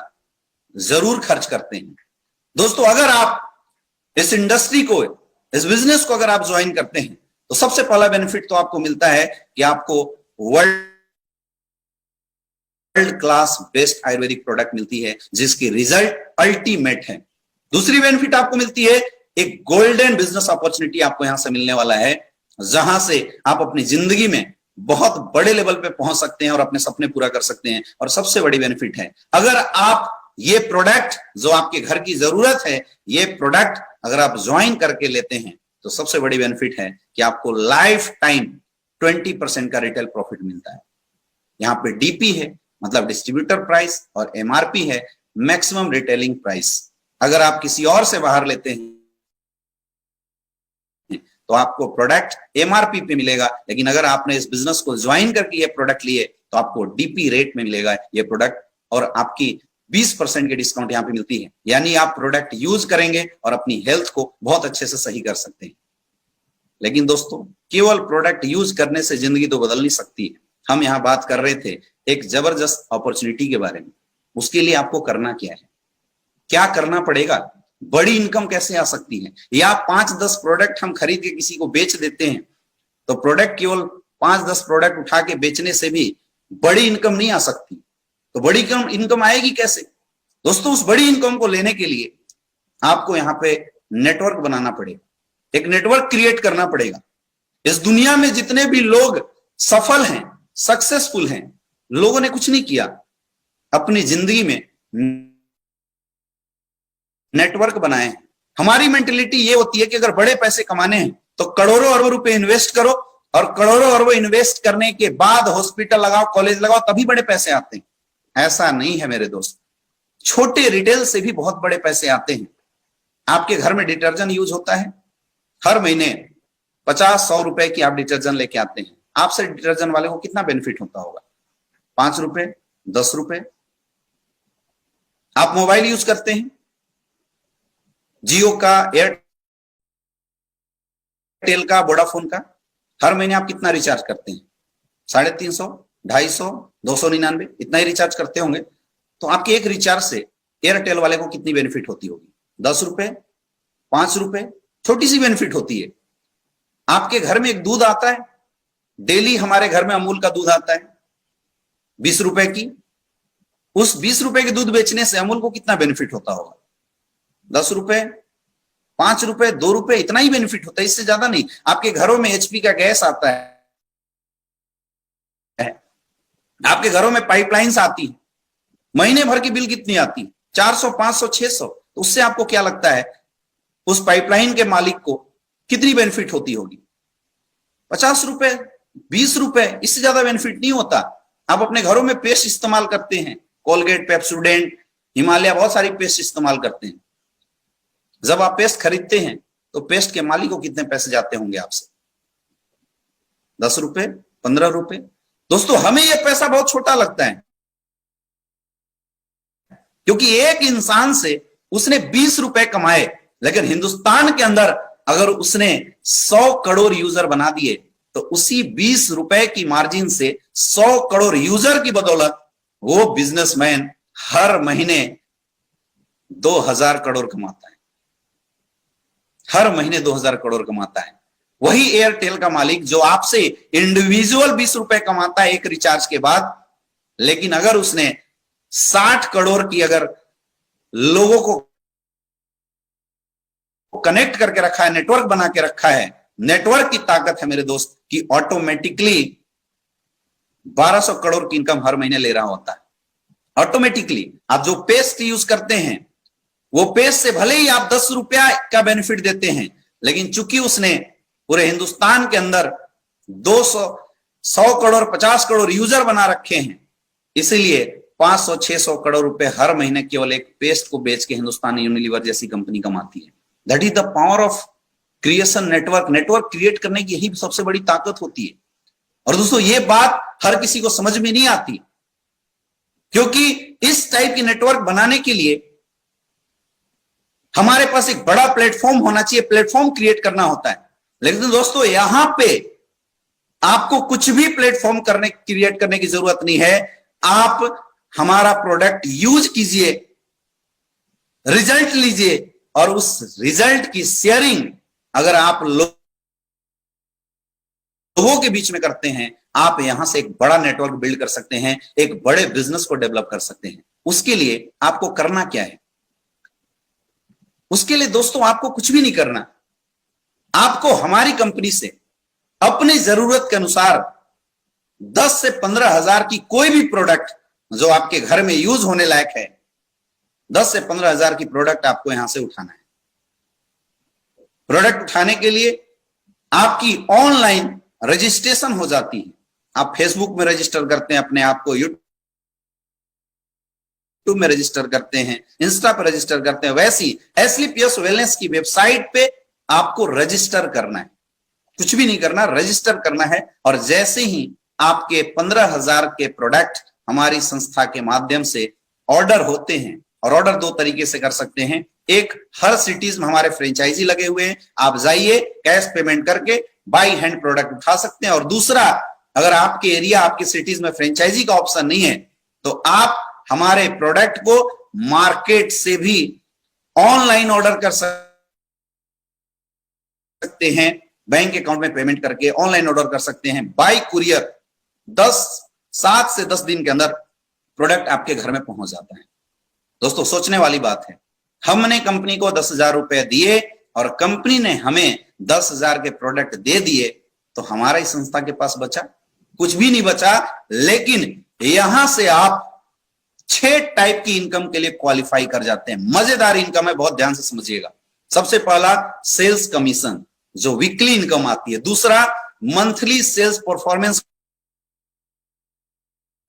जरूर खर्च करते हैं। दोस्तों, अगर आप इस इंडस्ट्री को, इस बिजनेस को अगर आप ज्वाइन करते हैं तो सबसे पहला बेनिफिट तो आपको मिलता है कि आपको world world class best Ayurvedic product मिलती है जिसकी रिजल्ट अल्टीमेट है। दूसरी बेनिफिट आपको मिलती है, एक गोल्डन बिजनेस अपॉर्चुनिटी आपको यहां से मिलने वाला है, जहां से आप अपनी जिंदगी में बहुत बड़े लेवल पे पहुंच सकते हैं और अपने सपने पूरा कर सकते हैं। और सबसे बड़ी बेनिफिट है, अगर आप ये प्रोडक्ट जो आपके घर की जरूरत है, ये प्रोडक्ट अगर आप ज्वाइन करके लेते हैं तो सबसे बड़ी बेनिफिट है कि आपको लाइफ टाइम 20% का रिटेल प्रॉफिट मिलता है। यहां पे डीपी है, मतलब डिस्ट्रीब्यूटर प्राइस, और एमआरपी है, मैक्सिमम रिटेलिंग प्राइस। अगर आप किसी और से बाहर लेते हैं तो आपको प्रोडक्ट एमआरपी पे मिलेगा, लेकिन अगर आपने इस बिजनेस को ज्वाइन करके ये प्रोडक्ट लिए तो आपको डीपी रेट में मिलेगा ये प्रोडक्ट, और आपकी 20% की डिस्काउंट यहां पे मिलती है। यानी आप प्रोडक्ट यूज करेंगे और अपनी हेल्थ को बहुत अच्छे से सही कर सकते हैं। लेकिन दोस्तों, केवल प्रोडक्ट यूज करने से जिंदगी तो बदल नहीं सकती है। हम यहां बात कर रहे थे एक जबरदस्त अपॉर्चुनिटी के बारे में। उसके लिए आपको करना क्या है, क्या करना पड़ेगा, बड़ी इनकम कैसे आ सकती है। या 5-10 प्रोडक्ट हम खरीद के किसी को बेच देते हैं तो प्रोडक्ट, केवल 5-10 प्रोडक्ट उठा के बेचने से भी बड़ी इनकम नहीं आ सकती। तो बड़ी इनकम आएगी कैसे दोस्तों? उस बड़ी इनकम को लेने के लिए आपको यहां पे नेटवर्क बनाना पड़ेगा, एक नेटवर्क क्रिएट करना पड़ेगा। इस दुनिया में जितने भी लोग सफल हैं, सक्सेसफुल हैं, लोगों ने कुछ नहीं किया, अपनी जिंदगी में नेटवर्क बनाए हैं। हमारी मेंटेलिटी ये होती है कि अगर बड़े पैसे कमाने हैं तो करोड़ों अरबों रुपए इन्वेस्ट करो, और करोड़ों अरबों इन्वेस्ट करने के बाद हॉस्पिटल लगाओ, कॉलेज लगाओ, तभी बड़े पैसे आते हैं। ऐसा नहीं है मेरे दोस्त। छोटे रिटेल से भी बहुत बड़े पैसे आते हैं। आपके घर में डिटर्जेंट यूज होता है, हर महीने 50-100 रुपए की आप डिटर्जेंट लेके आते हैं। आपसे डिटर्जेंट वाले को कितना बेनिफिट होता होगा? 5 रुपए, 10 रुपए। आप मोबाइल यूज करते हैं, जियो का, एयरटेल का, वोडाफोन का, हर महीने आप कितना रिचार्ज करते हैं? 350, 250, 299, इतना ही रिचार्ज करते होंगे। तो आपके एक रिचार्ज से एयरटेल वाले को कितनी बेनिफिट होती होगी? 10 रुपए, 5 रुपए, छोटी सी बेनिफिट होती है। आपके घर में एक दूध आता है, डेली हमारे घर में अमूल का दूध आता है 20 रुपए की। उस 20 रुपए के दूध बेचने से अमूल को कितना बेनिफिट होता होगा? 10 रुपए, 5 रुपए, 2 रुपए, इतना ही बेनिफिट होता है, इससे ज्यादा नहीं। आपके घरों में एचपी का गैस आता है, आपके घरों में पाइपलाइंस आती है, महीने भर की बिल कितनी आती है? 400, 500, 600। तो उससे आपको क्या लगता है उस पाइपलाइन के मालिक को कितनी बेनिफिट होती होगी? 50 रुपए, 20 रुपए, इससे ज्यादा बेनिफिट नहीं होता। आप अपने घरों में पेस्ट इस्तेमाल करते हैं, कोलगेट, पेप्सोडेंट, हिमालय, बहुत सारी पेस्ट इस्तेमाल करते हैं। जब आप पेस्ट खरीदते हैं तो पेस्ट के मालिक को कितने पैसे जाते होंगे आपसे? 10 रुपए, 15 रुपए। दोस्तों, हमें यह पैसा बहुत छोटा लगता है, क्योंकि एक इंसान से उसने 20 रुपए कमाए, लेकिन हिंदुस्तान के अंदर अगर उसने 100 करोड़ यूजर बना दिए तो उसी 20 रुपए की मार्जिन से 100 करोड़ यूजर की बदौलत वो बिजनेसमैन हर महीने 2000 करोड़ कमाता है। हर महीने 2000 करोड़ कमाता है। वही एयरटेल का मालिक जो आपसे इंडिविजुअल 20 रुपए कमाता है एक रिचार्ज के बाद, लेकिन अगर उसने 60 करोड़ की अगर लोगों को कनेक्ट करके रखा है, नेटवर्क बना के रखा है, नेटवर्क की ताकत है मेरे दोस्त, कि ऑटोमेटिकली 1200 करोड़ की इनकम हर महीने ले रहा होता है। ऑटोमेटिकली आप जो पेस्ट यूज करते हैं, वो पेस्ट से भले ही आप 10 रुपया का बेनिफिट देते हैं, लेकिन चूंकि उसने पूरे हिंदुस्तान के अंदर 200, 100 करोड़, 50 करोड़ यूजर बना रखे हैं, इसीलिए 500, 600 करोड़ रुपए हर महीने केवल एक पेस्ट को बेच के हिंदुस्तान यूनिलीवर जैसी कंपनी कमाती है। That is the power of creation network. Network create करने की यही सबसे बड़ी ताकत होती है। और दोस्तों, ये बात हर किसी को समझ में नहीं आती, क्योंकि इस टाइप की नेटवर्क बनाने के लिए हमारे पास एक बड़ा प्लेटफॉर्म होना चाहिए, प्लेटफॉर्म क्रिएट करना होता है। लेकिन दोस्तों, यहां पे आपको कुछ भी प्लेटफॉर्म क्रिएट करने की जरूरत नहीं है। आप हमारा प्रोडक्ट यूज कीजिए, रिजल्ट लीजिए, और उस रिजल्ट की शेयरिंग अगर आप लोगों लोगों के बीच में करते हैं, आप यहां से एक बड़ा नेटवर्क बिल्ड कर सकते हैं, एक बड़े बिजनेस को डेवलप कर सकते हैं। उसके लिए आपको करना क्या है? उसके लिए दोस्तों आपको कुछ भी नहीं करना। आपको हमारी कंपनी से अपनी जरूरत के अनुसार 10 से 15 हजार की कोई भी प्रोडक्ट जो आपके घर में यूज होने लायक है, 10 से 15 हजार की प्रोडक्ट आपको यहां से उठाना है। प्रोडक्ट उठाने के लिए आपकी ऑनलाइन रजिस्ट्रेशन हो जाती है। आप फेसबुक में रजिस्टर करते हैं अपने आप को, यूट्यूब में रजिस्टर करते हैं, इंस्टा पर रजिस्टर करते हैं, वैसी एसलीपीएस वेलनेस की वेबसाइट पे आपको रजिस्टर करना है। कुछ भी नहीं करना, रजिस्टर करना है। और जैसे ही आपके 15,000 के प्रोडक्ट हमारी संस्था के माध्यम से ऑर्डर होते हैं, और ऑर्डर दो तरीके से कर सकते हैं। एक, हर सिटीज में हमारे फ्रेंचाइजी लगे हुए हैं, आप जाइए कैश पेमेंट करके बाई हैंड प्रोडक्ट उठा सकते हैं। और दूसरा, अगर आपके एरिया, आपके सिटीज में फ्रेंचाइजी का ऑप्शन नहीं है, तो आप हमारे प्रोडक्ट को मार्केट से भी ऑनलाइन ऑर्डर कर सकते हैं, बैंक अकाउंट में पेमेंट करके ऑनलाइन ऑर्डर कर सकते हैं। बाई कुरियर 7 से 10 दिन के अंदर प्रोडक्ट आपके घर में पहुंच जाता है। दोस्तों सोचने वाली बात है, हमने कंपनी को 10,000 रुपए दिए और कंपनी ने हमें 10,000 के प्रोडक्ट दे दिए, तो हमारा ही संस्था के पास बचा कुछ भी नहीं बचा। लेकिन यहां से आप 6 टाइप की इनकम के लिए क्वालिफाई कर जाते हैं। मजेदार इनकम है, बहुत ध्यान से समझिएगा। सबसे पहला, सेल्स कमीशन, जो वीकली इनकम आती है। दूसरा, मंथली सेल्स परफॉर्मेंस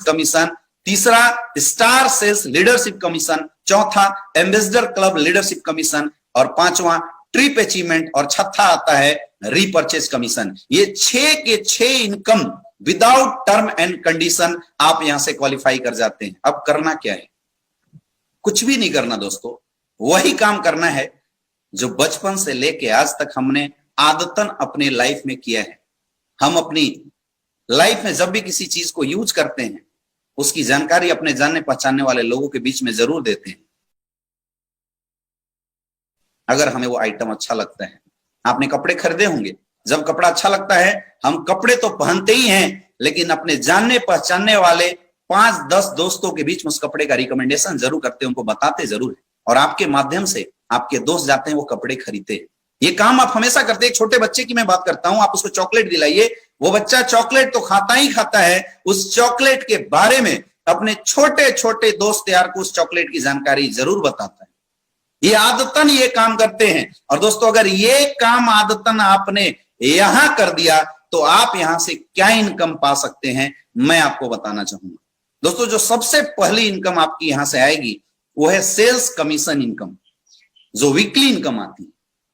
कमीशन। तीसरा, स्टार सेल्स लीडरशिप कमीशन। चौथा, एम्बेसडर क्लब लीडरशिप कमीशन। और पांचवा, ट्रिप अचीवमेंट। और छठा आता है रीपर्चेज कमीशन। ये 6 के 6 income without term and condition आप यहां से क्वालिफाई कर जाते हैं। अब करना क्या है? कुछ भी नहीं करना दोस्तों, वही काम करना है जो बचपन से लेके आज तक हमने आदतन अपने लाइफ में किया है। हम अपनी लाइफ में जब भी किसी चीज को यूज करते हैं, उसकी जानकारी अपने जानने पहचानने वाले लोगों के बीच में जरूर देते हैं। अगर हमें वो आइटम अच्छा लगता है, आपने कपड़े खरीदे होंगे, जब कपड़ा अच्छा लगता है हम कपड़े तो पहनते ही हैं, लेकिन अपने जानने पहचानने वाले 5-10 दोस्तों के बीच में उस कपड़े का रिकमेंडेशन जरूर करते हैं, उनको बताते जरूर है। और आपके माध्यम से आपके दोस्त जाते हैं, वो कपड़े खरीदते हैं। ये काम आप हमेशा करते हैं। एक छोटे बच्चे की मैं बात करता हूं, आप उसको चॉकलेट दिलाइए, वो बच्चा चॉकलेट तो खाता ही खाता है, उस चॉकलेट के बारे में अपने छोटे छोटे दोस्त यार को उस चॉकलेट की जानकारी जरूर बताता है। ये आदतन ये काम करते हैं। और दोस्तों अगर ये काम आदतन आपने यहां कर दिया, तो आप यहां से क्या इनकम पा सकते हैं, मैं आपको बताना चाहूंगा। दोस्तों जो सबसे पहली इनकम आपकी यहां से आएगी वो है सेल्स कमीशन इनकम, जो वीकली इनकम आती है।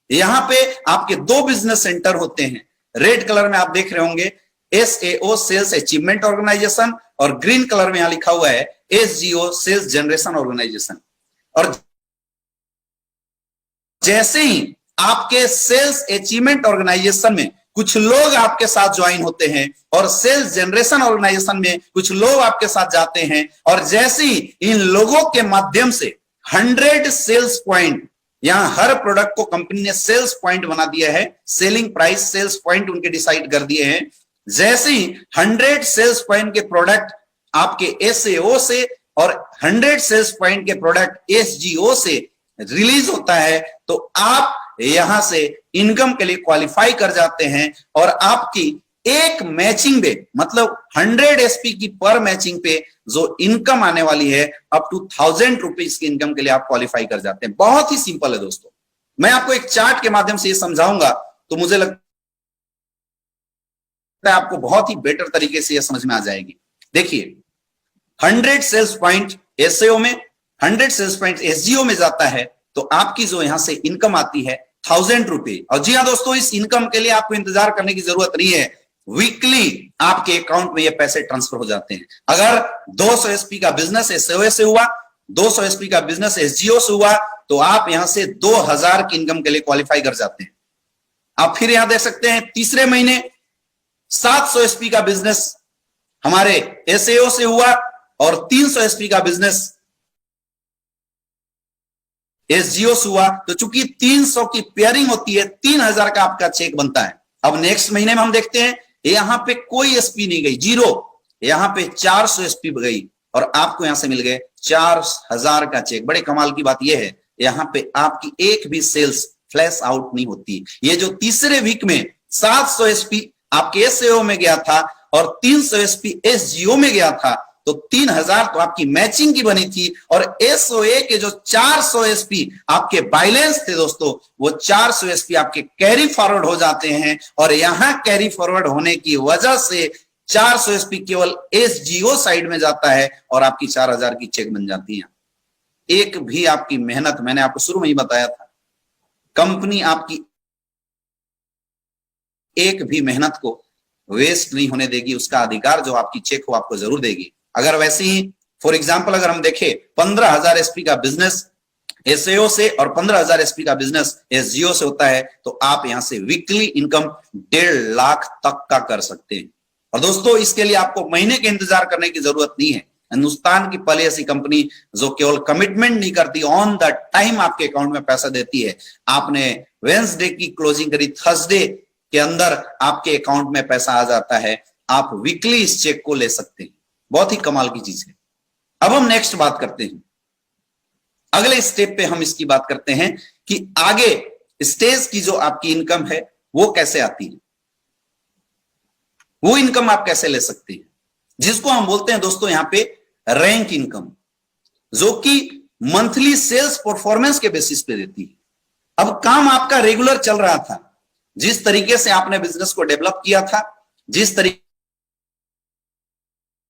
यहां पे आपके 2 बिजनेस सेंटर होते हैं। रेड कलर में आप देख रहे होंगे SAO सेल्स अचीवमेंट ऑर्गेनाइजेशन, और ग्रीन कलर में यहां लिखा हुआ है SGO सेल्स जनरेशन ऑर्गेनाइजेशन। और जैसे ही आपके सेल्स अचीवमेंट ऑर्गेनाइजेशन में कुछ लोग आपके साथ ज्वाइन होते हैं, और सेल्स जनरेशन ऑर्गेनाइजेशन में कुछ लोग आपके साथ जाते हैं, और जैसे ही इन लोगों के माध्यम से 100 सेल्स पॉइंट, यहां हर प्रोडक्ट को कंपनी ने सेल्स पॉइंट बना दिया है, सेलिंग प्राइस सेल्स पॉइंट उनके डिसाइड कर दिए हैं। जैसे ही 100 सेल्स पॉइंट के प्रोडक्ट आपके SAO से और 100 सेल्स पॉइंट के प्रोडक्ट SGO से रिलीज होता है, तो आप यहां से इनकम के लिए क्वालिफाई कर जाते हैं। और आपकी एक मैचिंग पे, मतलब 100 SP की पर मैचिंग पे जो इनकम आने वाली है, अप टू 1000 रुपीज की इनकम के लिए आप क्वालिफाई कर जाते हैं। बहुत ही सिंपल है दोस्तों। मैं आपको एक चार्ट के माध्यम से ये समझाऊंगा, तो मुझे लगता है आपको बहुत ही बेटर तरीके से यह समझ में आ जाएगी। देखिए 100 सेल्स पॉइंट SAO में, 100 सेल्स पॉइंट SGO में जाता है, तो आपकी जो यहां से इनकम आती है 1000 रुपए। और जी हाँ दोस्तों, इस इनकम के लिए आपको इंतजार करने की जरूरत नहीं है, वीकली आपके अकाउंट में ये पैसे ट्रांसफर हो जाते हैं। अगर 200 SP का बिजनेस SAO से हुआ, 200 SP का बिजनेस SGO से हुआ, तो आप यहां से 2000 की इनकम के लिए क्वालिफाई कर जाते हैं। आप फिर यहां देख सकते हैं तीसरे महीने 700 SP का बिजनेस हमारे SAO से हुआ, और 300 SP का बिजनेस SGO से हुआ। तो चूंकि 300 की पेयरिंग होती है, 3000 का आपका चेक बनता है। अब नेक्स्ट महीने में हम देखते हैं यहां पे कोई एसपी नहीं गई, जीरो। यहां पे 400 एसपी गई और आपको यहां से मिल गए 4000 का चेक। बड़े कमाल की बात यह है, यहां पे आपकी एक भी सेल्स फ्लैश आउट नहीं होती। ये जो तीसरे वीक में 700 एसपी आपके एसएओ में गया था और 300 एसपी एसजीओ में गया था, तो 3000 तो आपकी मैचिंग की बनी थी और एसओए के जो 400 एसपी आपके बैलेंस थे दोस्तों, वो 400 एसपी आपके कैरी फॉरवर्ड हो जाते हैं और यहां कैरी फॉरवर्ड होने की वजह से 400 एसपी केवल एसजीओ साइड में जाता है और आपकी 4000 की चेक बन जाती है। एक भी आपकी मेहनत, मैंने आपको शुरू में ही बताया था, कंपनी आपकी एक भी मेहनत को वेस्ट नहीं होने देगी। उसका अधिकार जो आपकी चेक हो आपको जरूर देगी। अगर वैसे ही फॉर एग्जांपल अगर हम देखें 15000 एसपी का बिजनेस एसएओ से और 15000 एसपी का बिजनेस एसजीओ से होता है, तो आप यहां से वीकली इनकम 1.5 लाख तक का कर सकते हैं। और दोस्तों इसके लिए आपको महीने के इंतजार करने की जरूरत नहीं है। हिंदुस्तान की पहली ऐसी कंपनी जो केवल कमिटमेंट नहीं करती, ऑन द टाइम आपके अकाउंट में पैसा देती है। आपने वेडनेसडे की क्लोजिंग करी, थर्सडे के अंदर आपके अकाउंट में पैसा आ जाता है। आप वीकली इस चेक को ले सकते हैं। बहुत ही कमाल की चीज है। अब हम नेक्स्ट बात करते हैं, अगले स्टेप पे हम इसकी बात करते हैं कि आगे स्टेज की जो आपकी इनकम है वो कैसे आती है, वो इनकम आप कैसे ले सकते हैं, जिसको हम बोलते हैं दोस्तों यहां पे रैंक इनकम, जो कि मंथली सेल्स परफॉर्मेंस के बेसिस पे देती है। अब काम आपका रेगुलर चल रहा था, जिस तरीके से आपने बिजनेस को डेवलप किया था, जिस तरीके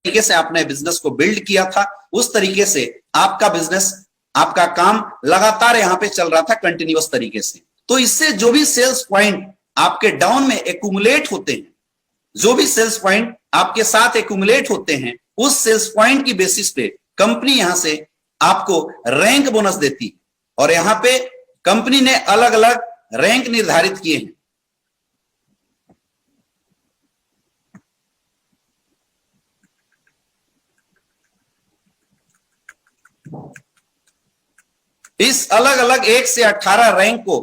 से आपने बिजनेस को बिल्ड किया था, उस तरीके से आपका बिजनेस, आपका काम लगातार यहां पे चल रहा था कंटिन्यूअस तरीके से। तो इससे जो भी सेल्स पॉइंट आपके डाउन में एक्यूमुलेट होते हैं, जो भी सेल्स पॉइंट आपके साथ एक्यूमुलेट होते हैं, उस सेल्स पॉइंट की बेसिस पे कंपनी यहां से आपको रैंक बोनस देती। और यहां पे कंपनी ने अलग अलग रैंक निर्धारित किए हैं। इस अलग अलग 1 से 18 रैंक को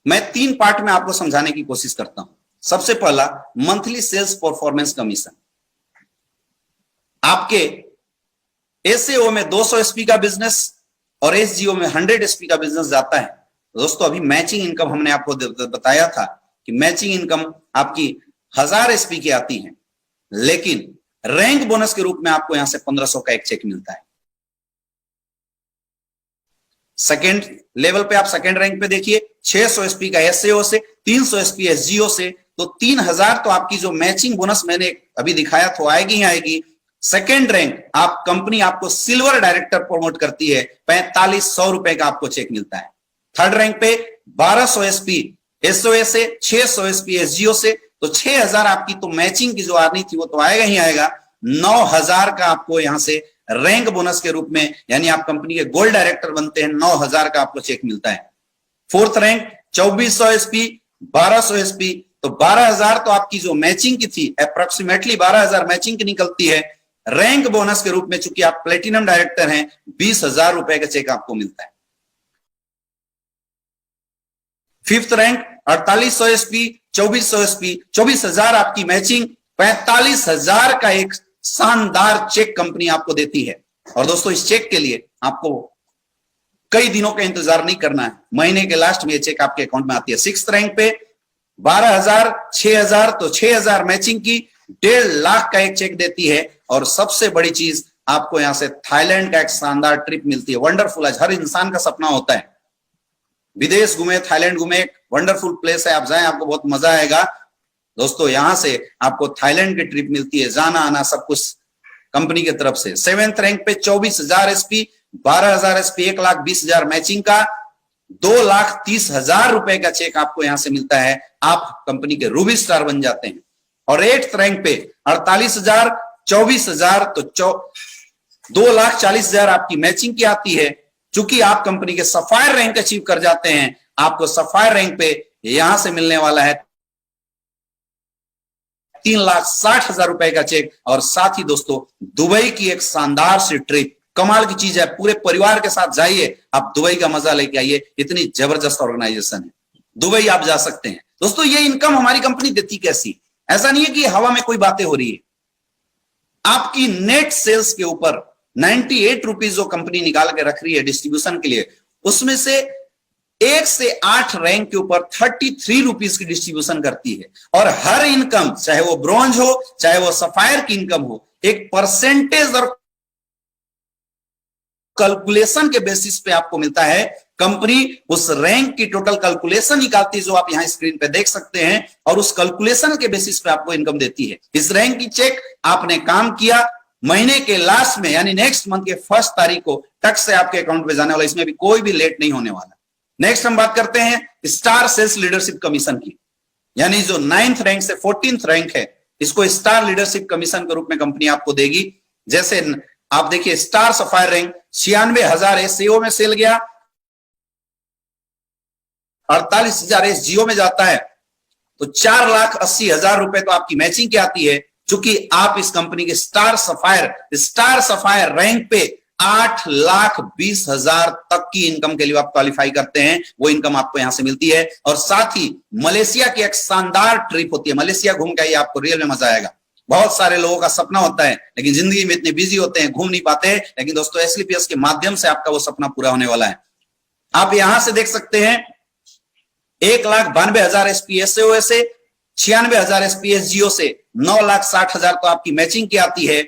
मैं 3 पार्ट में आपको समझाने की कोशिश करता हूं। सबसे पहला, मंथली सेल्स परफॉर्मेंस कमीशन। आपके एसएओ में 200 एसपी का बिजनेस और एसजीओ में 100 एसपी का बिजनेस जाता है। दोस्तों अभी मैचिंग इनकम हमने आपको बताया था कि मैचिंग इनकम आपकी 1000 एसपी की आती है, लेकिन रैंक बोनस के रूप में आपको यहां से 1500 का एक चेक मिलता है। सेकेंड लेवल पे आप सेकेंड रैंक पे देखिए, 600 एसपी का एसएओ से, 300 एसपी एसजीओ से, तो 3000 तो आपकी जो मैचिंग बोनस मैंने अभी दिखाया तो आएगी ही आएगी। सेकेंड रैंक आप कंपनी आपको सिल्वर डायरेक्टर प्रमोट करती है, 4500 रुपए का आपको चेक मिलता है। थर्ड रैंक पे 1200 एसपी एसओए से, 600 एसपी एसजीओ से, तो 6000 आपकी तो मैचिंग की जो आनी थी वो तो आएगा ही आएगा। 9000 का आपको यहां से रैंक बोनस के रूप में, यानी आप कंपनी के गोल्ड डायरेक्टर बनते हैं, 9000 का आपको चेक मिलता है। फोर्थ रैंक 2400 एसपी, 1200 एसपी, तो 12000 तो आपकी जो मैचिंग की थी, अप्रोक्सीमेटली 12000 मैचिंग की निकलती है। रैंक बोनस के रूप में चूंकि आप प्लेटिनम डायरेक्टर हैं, 20000 रुपए का चेक आपको मिलता है। फिफ्थ रैंक 4800 एसपी, 2400 एसपी, 24000 आपकी मैचिंग, 45000 का एक शानदार चेक कंपनी आपको देती है। और दोस्तों इस चेक के लिए आपको कई दिनों का इंतजार नहीं करना है, महीने के लास्ट में ये चेक आपके अकाउंट में आती है। सिक्स्थ रैंक पे 12000, 6000, तो 6000 मैचिंग की 1.5 लाख का एक चेक देती है। और सबसे बड़ी चीज, आपको यहां से थाईलैंड का एक शानदार ट्रिप मिलती है। वंडरफुल, आज हर इंसान का सपना होता है विदेश घूमे, थाईलैंड घूमे, एक वंडरफुल प्लेस है, आप जाएं, आपको बहुत मजा आएगा। दोस्तों यहां से आपको थाईलैंड की ट्रिप मिलती है, जाना आना सब कुछ कंपनी की तरफ से। सेवेंथ रैंक पे 24000 एसपी, 12000 एसपी, 1,20,000 मैचिंग का 2,30,000 रुपए का चेक आपको यहां से मिलता है। आप कंपनी के रूबी स्टार बन जाते हैं। और 8th रैंक पे 48,000, 24,000, तो 2,40,000 आपकी मैचिंग की आती है। चूंकि आप कंपनी के सफायर रैंक अचीव कर जाते हैं, आपको सफायर रैंक पे यहां से मिलने वाला है 3,60,000 रुपए का चेक। और साथ ही दोस्तों दुबई की एक शानदार सी ट्रिप, कमाल की चीज है, पूरे परिवार के साथ जाइए, आप दुबई का मजा लेके आइए। इतनी जबरदस्त ऑर्गेनाइजेशन है, दुबई आप जा सकते हैं। दोस्तों ये इनकम हमारी कंपनी देती कैसी, ऐसा नहीं है कि हवा में कोई बातें हो रही है। आपकी नेट सेल्स के ऊपर 98 रुपीज जो कंपनी निकाल के रख रही है डिस्ट्रीब्यूशन के लिए, उसमें से 1 से 8 रैंक के ऊपर 33 रुपीज की डिस्ट्रीब्यूशन करती है। और हर इनकम, चाहे वो ब्रॉन्ज हो चाहे वो सफायर की इनकम हो, एक परसेंटेज और कैलकुलेशन के बेसिस पे आपको मिलता है। कंपनी उस रैंक की टोटल कैलकुलेशन निकालती है जो आप यहां स्क्रीन पे देख सकते हैं, और उस कैलकुलेशन के बेसिस पे आपको इनकम देती है। इस रैंक की चेक आपने काम किया, महीने के लास्ट में यानी नेक्स्ट मंथ के 1 तारीख को टक से आपके अकाउंट में जाने वाला, इसमें भी कोई भी लेट नहीं होने वाला। नेक्स्ट हम बात करते हैं स्टार सेल्स लीडरशिप कमीशन की, यानी जो 9th रैंक से 14th रैंक है, इसको स्टार लीडरशिप कमीशन के रूप में कंपनी आपको देगी। जैसे आप देखिए, स्टार सफायर रैंक 96,000 एससीओ में सेल गया, 48,000 एसजीओ में जाता है, तो 4,80,000 रुपए तो आपकी मैचिंग की आती है। चूंकि आप इस कंपनी के स्टार सफायर रैंक पे 8,20,000 तक की इनकम के लिए आप क्वालिफाई करते हैं, वो इनकम आपको यहां से मिलती है। और साथ ही मलेशिया की एक शानदार ट्रिप होती है, मलेशिया घूम के आइए, आपको रियल में मजा आएगा। बहुत सारे लोगों का सपना होता है, लेकिन जिंदगी में इतने बिजी होते हैं, घूम नहीं पाते। लेकिन दोस्तों, एसलीपीएस के माध्यम से आपका वो सपना पूरा होने वाला है। आप यहां से देख सकते हैं 1,92,000 एसपीएसओ से, 96,000 एसपीएसजीओ से 9,60,000 तो आपकी मैचिंग की आती है।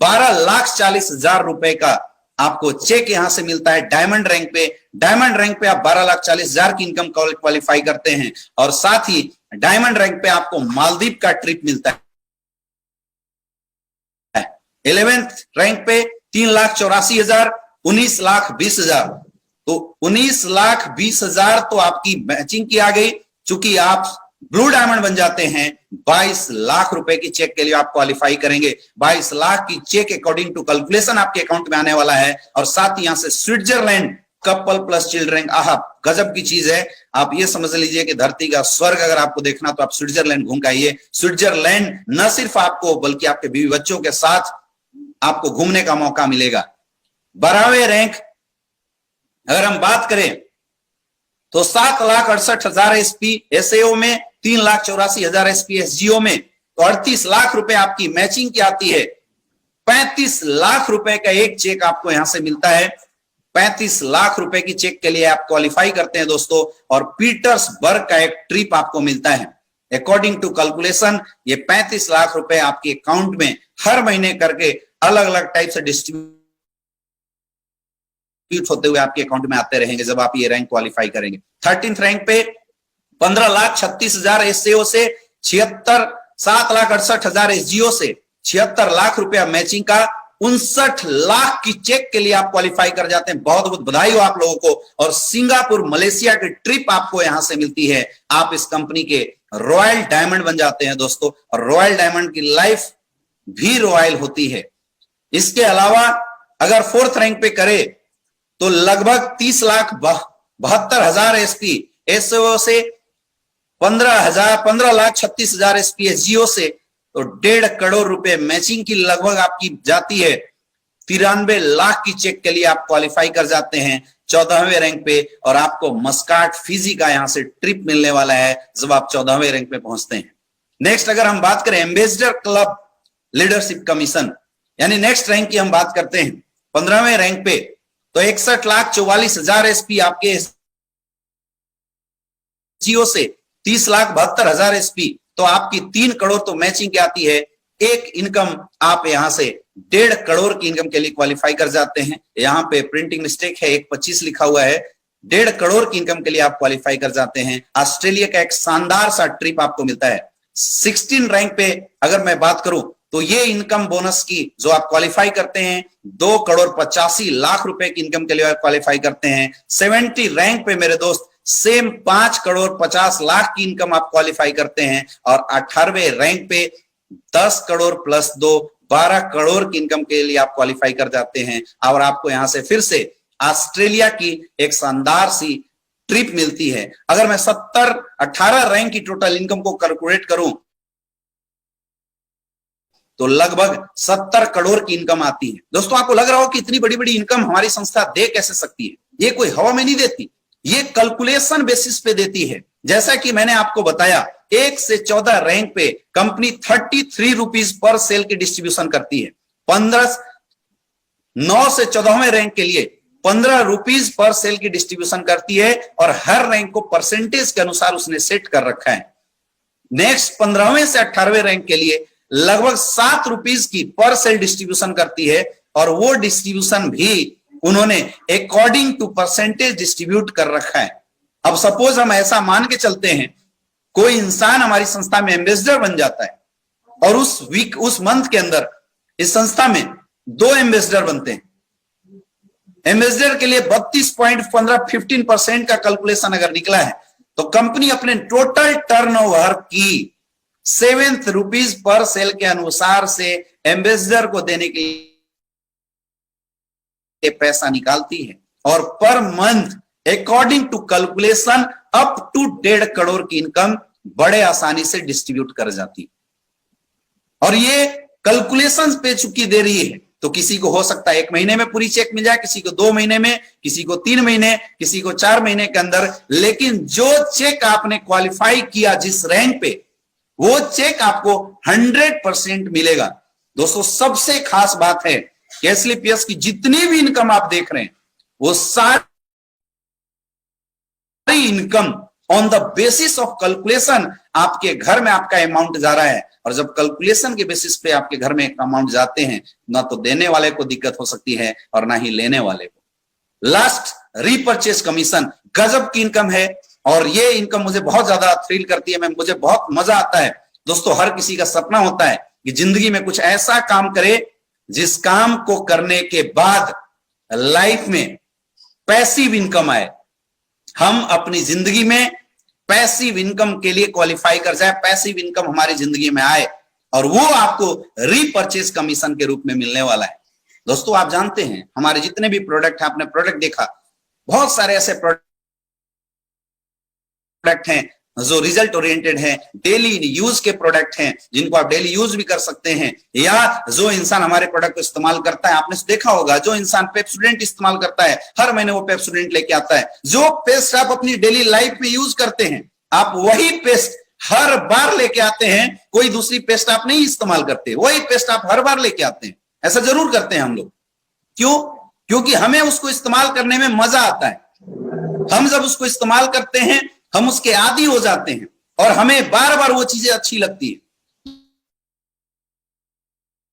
12,40,000 रुपए का आपको चेक यहां से मिलता है डायमंड रैंक पे। डायमंड रैंक पे आप 12,40,000 की इनकम क्वालिफाई करते हैं, और साथ ही डायमंड रैंक पे आपको मालदीव का ट्रिप मिलता है। 11th रैंक पे 3,84,000, 19,20,000, तो 19,20,000 तो आपकी मैचिंग की आ गई। चूंकि आप ब्लू डायमंड बन जाते हैं, 22 लाख रुपए की चेक के लिए आप क्वालिफाई करेंगे। 22 लाख की चेक अकॉर्डिंग टू कैलकुलेशन आपके अकाउंट में आने वाला है। और साथ ही यहां से स्विट्जरलैंड कपल प्लस चिल्ड्रन, आहा गजब की चीज है। आप ये समझ लीजिए कि धरती का स्वर्ग अगर आपको देखना तो आप स्विट्जरलैंड घूम के आइए। स्विट्जरलैंड न सिर्फ आपको बल्कि आपके बीवी बच्चों के साथ आपको घूमने का मौका मिलेगा। 12वें रैंक अगर हम बात करें तो 7,68,000 एसपी एसएओ में, 3,84,000 एसपी एसजीओ में, तो 38 लाख रुपए आपकी मैचिंग की आती है। 35 लाख रुपए का एक चेक आपको यहां से मिलता है। 35 लाख रुपए की चेक के लिए आप क्वालिफाई करते हैं दोस्तों, और पीटर्सबर्ग का एक ट्रिप आपको मिलता है। अकॉर्डिंग टू कैलकुलेशन ये 35 लाख रुपए आपके अकाउंट में हर महीने करके अलग अलग टाइप से डिस्ट्रीब्यूट होते हुए आपके अकाउंट में आते रहेंगे जब आप ये रैंक क्वालिफाई करेंगे। 13th रैंक पे 15,36,000 एससीओ से, 7,68,000 एसजीओ से 76 लाख रुपया मैचिंग का, 59 लाख की चेक के लिए आप क्वालिफाई कर जाते हैं। बहुत बहुत बधाई हो आप लोगों को। और सिंगापुर मलेशिया की ट्रिप आपको यहां से मिलती है। आप इस कंपनी के रॉयल डायमंड बन जाते हैं दोस्तों, और रॉयल डायमंड की लाइफ भी रॉयल होती है। इसके अलावा अगर 4th रैंक पे करे तो लगभग 30,72,000 एसपी एसओ से, 15,36,000 एसपी एसजीओ से, तो 1.5 करोड़ रुपए मैचिंग की लगभग आपकी जाती है। 93 लाख की चेक के लिए आप क्वालिफाई कर जाते हैं 14वें रैंक पे, और आपको मस्काट फिजी का यहां से ट्रिप मिलने वाला है जब आप 14वें रैंक पे पहुंचते हैं। नेक्स्ट अगर हम बात करें एम्बेसडर क्लब लीडरशिप कमीशन, यानी नेक्स्ट रैंक की हम बात करते हैं 15वें रैंक पे, तो 61,44,000 एसपी आपके जियो से, 30,72,000 एसपी, तो आपकी 3 करोड़ तो मैचिंग की आती है। एक इनकम आप यहां से 1.5 करोड़ की इनकम के लिए क्वालिफाई कर जाते हैं। यहां पे प्रिंटिंग मिस्टेक है, 1.25 लिखा हुआ है। 1.5 करोड़ की इनकम के लिए आप क्वालिफाई कर जाते हैं। ऑस्ट्रेलिया का एक शानदार सा ट्रिप आपको मिलता है। 16 रैंक पे अगर मैं बात करूं तो ये इनकम बोनस की जो आप क्वालिफाई करते हैं 2,85,00,000 रुपए की इनकम के लिए क्वालिफाई करते हैं। 70 रैंक पे मेरे दोस्त सेम 5,50,00,000 की इनकम आप क्वालिफाई करते हैं। और 18वें रैंक पे 10 करोड़ प्लस 2 12 करोड़ की इनकम के लिए आप क्वालिफाई कर जाते हैं। और आपको यहां से फिर से ऑस्ट्रेलिया की एक शानदार सी ट्रिप मिलती है। अगर मैं 18 रैंक की टोटल इनकम को कैलकुलेट करूं तो लगभग 70 करोड़ की इनकम आती है। दोस्तों आपको लग रहा हो कि इतनी बड़ी बड़ी इनकम हमारी संस्था दे कैसे सकती है? ये कोई हवा में नहीं देती, ये कैलकुलेशन बेसिस पे देती है। जैसा कि मैंने आपको बताया 1 से 14 रैंक पे कंपनी 33 रुपीज पर सेल की डिस्ट्रीब्यूशन करती है। 9 से 14वें रैंक के लिए 15 रुपीज पर सेल की डिस्ट्रीब्यूशन करती है और हर रैंक को परसेंटेज के अनुसार उसने सेट कर रखा है। नेक्स्ट 15वें से 18वें रैंक के लिए लगभग 7 रुपीज की पर सेल डिस्ट्रीब्यूशन करती है और वो डिस्ट्रीब्यूशन भी उन्होंने अकॉर्डिंग टू परसेंटेज डिस्ट्रीब्यूट कर रखा है। अब सपोज हम ऐसा मान के चलते हैं, कोई इंसान हमारी संस्था में एम्बेसडर बन जाता है और उस मंथ के अंदर इस संस्था में 2 एम्बेसडर बनते हैं। एम्बेसडर के लिए 32.15-15% का कैलकुलेशन अगर निकला है तो कंपनी अपने टोटल टर्नओवर की 7 रुपीज पर सेल के अनुसार से एम्बेसडर को देने के लिए पैसा निकालती है और per month according to calculation up to 1.5 crore की इनकम बड़े आसानी से डिस्ट्रीब्यूट कर जाती। और ये कैलकुलेशन पे चुकी दे रही है, तो किसी को हो सकता है 1 महीने में पूरी चेक मिल जाए, किसी को 2 महीने में, किसी को 3 महीने, किसी को 4 महीने के अंदर। लेकिन जो चेक आपने क्वालिफाई किया जिस रैंक पे, वो चेक आपको 100% मिलेगा। दोस्तों सबसे खास बात है कि एसएलपीएस की जितनी भी इनकम आप देख रहे हैं वो सारी income on the basis of calculation आपके घर में आपका अमाउंट जा रहा है। और जब कैलकुलेशन के बेसिस पे आपके घर में अमाउंट जाते हैं, ना तो देने वाले को दिक्कत हो सकती है और ना ही लेने वाले को। लास्ट रीपर्चेस कमीशन गजब की इनकम है और ये इनकम मुझे बहुत ज्यादा थ्रिल करती है, मुझे बहुत मजा आता है। दोस्तों हर किसी का सपना होता है कि जिंदगी में कुछ ऐसा काम करे जिस काम को करने के बाद लाइफ में पैसिव इनकम आए। हम अपनी जिंदगी में पैसिव इनकम के लिए क्वालिफाई कर जाए, पैसिव इनकम हमारी जिंदगी में आए और वो आपको रीपर्चेस कमीशन के रूप में मिलने वाला है। दोस्तों आप जानते हैं हमारे जितने भी प्रोडक्ट हैं, आपने प्रोडक्ट देखा, बहुत सारे ऐसे प्रोडक्ट हैं जो रिजल्ट ओरिएंटेड है, डेली यूज के प्रोडक्ट हैं जिनको आप डेली यूज भी कर सकते हैं। या जो इंसान हमारे प्रोडक्ट को इस्तेमाल करता है, आपने देखा होगा जो इंसान पेप्सोडेंट इस्तेमाल करता है हर महीने वो पेप्सोडेंट लेके आता है। जो पेस्ट आप अपनी डेली लाइफ में यूज करते हैं, आप वही पेस्ट हर बार लेके आते हैं। कोई दूसरी पेस्ट आप नहीं इस्तेमाल करते, वही पेस्ट आप हर बार लेके आते हैं। ऐसा जरूर करते हैं हम लोग। क्यों? क्योंकि हमें उसको इस्तेमाल करने में मजा आता है। हम जब उसको इस्तेमाल करते हैं हम उसके आदी हो जाते हैं और हमें बार बार वो चीजें अच्छी लगती है।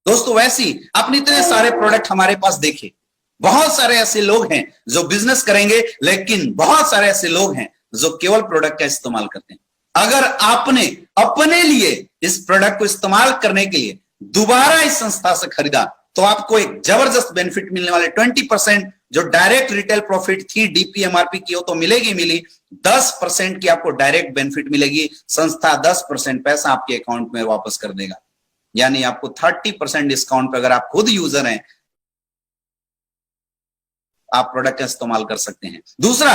दोस्तों वैसी आपने इतने सारे प्रोडक्ट हमारे पास देखे, बहुत सारे ऐसे लोग हैं जो बिजनेस करेंगे, लेकिन बहुत सारे ऐसे लोग हैं जो केवल प्रोडक्ट का इस्तेमाल करते हैं। अगर आपने अपने लिए इस प्रोडक्ट को इस्तेमाल करने के लिए दोबारा इस संस्था से खरीदा तो आपको एक जबरदस्त बेनिफिट मिलने वाले 20% जो डायरेक्ट रिटेल प्रॉफिट थी डीपीएमआरपी की वो तो मिलेगी मिली, 10% की आपको डायरेक्ट बेनिफिट मिलेगी। संस्था 10% पैसा आपके अकाउंट में वापस कर देगा, यानी आपको 30% डिस्काउंट पे अगर आप खुद यूजर हैं आप प्रोडक्ट का इस्तेमाल कर सकते हैं। दूसरा,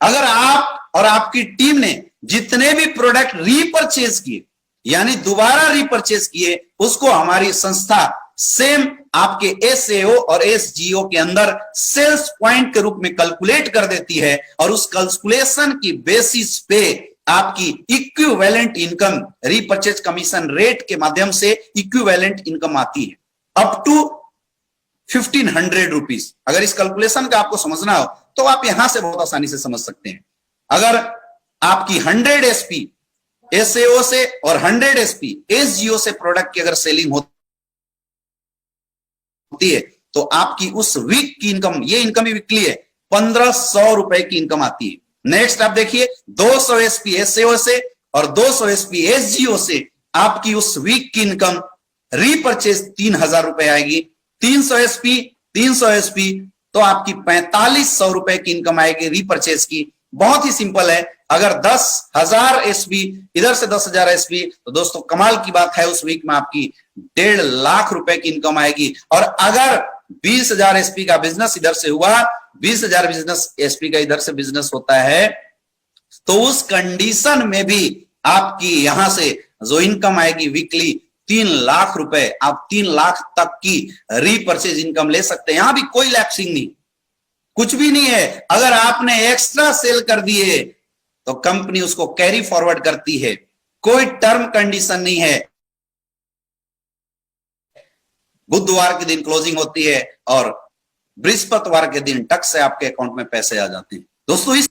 अगर आप और आपकी टीम ने जितने भी प्रोडक्ट रीपरचेज किए यानी दोबारा रीपरचेज किए, उसको हमारी संस्था सेम आपके एसएओ और एसजीओ के अंदर सेल्स पॉइंट के रूप में कैलकुलेट कर देती है और उस कैलकुलेशन की बेसिस पे आपकी equivalent income repurchase commission rate के माध्यम से इक्विवेलेंट इनकम आती है अप टू 1500 रुपीज। अगर इस कैलकुलेशन का आपको समझना हो तो आप यहां से बहुत आसानी से समझ सकते हैं। अगर आपकी 100 एसपी एसएओ से और 100 एसपी एसजीओ से प्रोडक्ट की अगर सेलिंग होती है तो आपकी उस वीक की इनकम, ये इनकम ही वीकली है, 1500 रुपए की इनकम आती है। नेक्स्ट आप देखिए 200 एसपी एसएओ से और 200 एसपी एसजीओ से आपकी उस वीक की इनकम रीपरचेज 3000 रुपए आएगी। 300 एसपी तो आपकी 4500 रुपए की इनकम आएगी रीपरचेज की। बहुत ही सिंपल है। अगर 10,000 एसपी इधर से 10,000 एसपी तो दोस्तों कमाल की बात है, उस वीक में आपकी 1.5 लाख रुपए की इनकम आएगी। और अगर 20,000 एसपी का बिजनेस इधर से हुआ, 20,000 बिजनेस एसपी का इधर से बिजनेस होता है, तो उस कंडीशन में भी आपकी यहां से जो इनकम आएगी वीकली 3 लाख रुपए, आप 3 लाख तक की रीपरचेज इनकम ले सकते हैं। यहां भी कोई लैप्सिंग नहीं, कुछ भी नहीं है। अगर आपने एक्स्ट्रा सेल कर दिए तो कंपनी उसको कैरी फॉरवर्ड करती है कोई टर्म कंडीशन नहीं है। बुधवार के दिन क्लोजिंग होती है और बृहस्पतिवार के दिन टक से आपके अकाउंट में पैसे आ जाते हैं। दोस्तों, इस